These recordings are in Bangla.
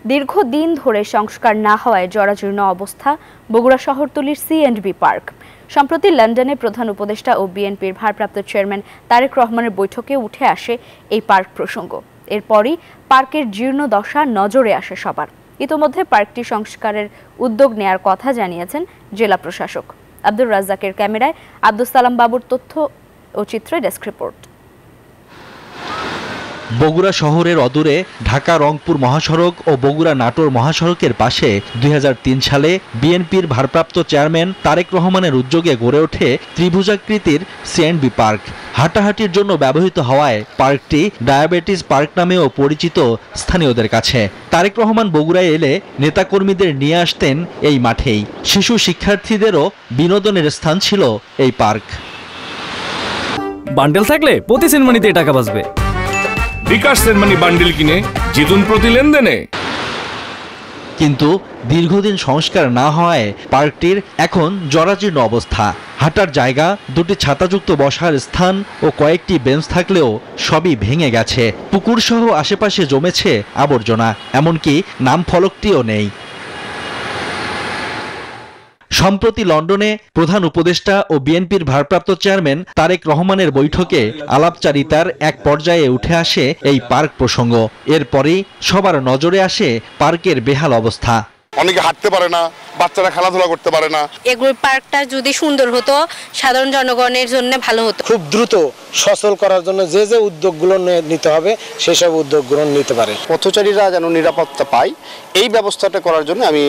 দীর্ঘদিন ধরে সংস্কার না হওয়ায় জরাজীর্ণ অবস্থা বগুড়া শহরতলির সি&বি পার্ক। সম্প্রতি লন্ডনে প্রধান উপদেষ্টা ও বিএনপির ভারপ্রাপ্ত চেয়ারম্যান তারেক রহমানের বৈঠকে উঠে আসে এই পার্ক প্রসঙ্গ। এরপরই পার্কের জীর্ণ দশা নজরে আসে সবার। ইতোমধ্যে পার্কটি সংস্কারের উদ্যোগ নেয়ার কথা জানিয়েছেন জেলা প্রশাসক। আব্দুর রাজ্জাকের ক্যামেরায় আব্দুস সালাম বাবুর তথ্য ও চিত্রে ডেস্ক রিপোর্ট। বগুড়া শহরের অদূরে ঢাকা রংপুর মহাসড়ক ও বগুড়া নাটোর মহাসড়কের পাশে 2003 সালে বিএনপির ভারপ্রাপ্ত চেয়ারম্যান তারেক রহমানের উদ্যোগে গড়ে ওঠে ত্রিভুজাকৃতির সি&বি পার্ক। হাঁটাহাঁটির জন্য ব্যবহৃত হওয়ায় পার্কটি ডায়াবেটিস পার্ক নামেও পরিচিত স্থানীয়দের কাছে। তারেক রহমান বগুড়ায় এলে নেতাকর্মীদের নিয়ে আসতেন এই মাঠেই। শিশু শিক্ষার্থীদেরও বিনোদনের স্থান ছিল এই পার্ক। বান্ডেল থাকলে প্রতি সেনমানিতে টাকা বাঁচবে। বিকাশ সেনমানি বান্ডেল কিনে জিতুন প্রতি লেনদেনে। কিন্তু দীর্ঘদিন সংস্কার না হওয়ায় পার্কটির এখন জরাজীর্ণ অবস্থা। হাঁটার জায়গা, দুটি ছাতাযুক্ত বসার স্থান ও কয়েকটি বেঞ্চ থাকলেও সবই ভেঙে গেছে। পুকুর সহ আশেপাশে জমেছে আবর্জনা, এমনকি নাম ফলকটিও নেই। সম্প্রতি লন্ডনে প্রধান উপদেষ্টা ও বিএনপির ভারপ্রাপ্ত চেয়ারম্যান তারেক রহমানের বৈঠকে আলাপচারিতার এক পর্যায়ে উঠে আসে এই পার্ক প্রসঙ্গ। এরপরই সবার নজরে আসে পার্কের বেহাল অবস্থা। অনেকে হাঁটতে পারে না, বাচ্চারা খেলাধুলা করতে পারে না। এগুলো পার্কটা যদি সুন্দর হতো সাধারণ জনগণের জন্য ভালো হতো। খুব দ্রুত সচল করার জন্য যে যে উদ্যোগগুলো নিতে হবে সেসব উদ্যোগগুলো নিতে পারে। পথচারীরা যেন নিরাপত্তা পায় এই ব্যবস্থাটা করার জন্য আমি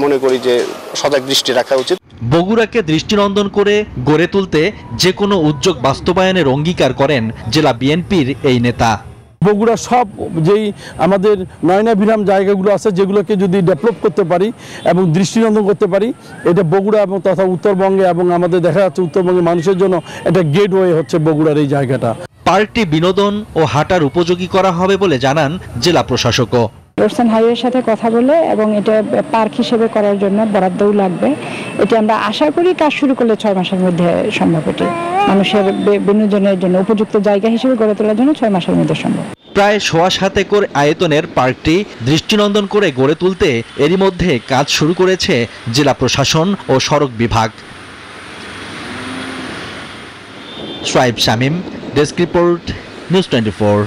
মনে করি যে সজাগ দৃষ্টি রাখা উচিত। বগুড়াকে দৃষ্টিনন্দন করে গড়ে তুলতে যে কোনো উদ্যোগ বাস্তবায়নের অঙ্গীকার করেন জেলা বিএনপির এই নেতা। বগুড়া সব যেই আমাদের নয়নাভিরাম জায়গাগুলো আছে যেগুলোকে যদি ডেভেলপ করতে পারি এবং দৃষ্টিনন্দন করতে পারি, এটা বগুড়া এবং তথা উত্তরবঙ্গে এবং আমাদের দেখা যাচ্ছে উত্তরবঙ্গের মানুষের জন্য এটা গেটওয়ে হচ্ছে বগুড়ার এই জায়গাটা। পার্কটি বিনোদন ও হাঁটার উপযোগী করা হবে বলে জানান জেলা প্রশাসকও। রোডসান হাইওয়ের সাথে কথা বলে এবং এটা পার্ক হিসেবে করার জন্য বরাদ্দও লাগবে। এটা আমরা আশা করি কাজ শুরু করলে 6 মাসের মধ্যে সম্ভব। এটি মানুষের বিনোদনের জন্য উপযুক্ত জায়গা হিসেবে গড়ে তোলার জন্য 6 মাসের মধ্যে সম্ভব। প্রায় 7.25 একর আয়তনের পার্কটি দৃষ্টিনন্দন করে গড়ে তুলতে এরই মধ্যে কাজ শুরু করেছে জেলা প্রশাসন ও সড়ক বিভাগ। Shoaib Shamim, desk report, news 24।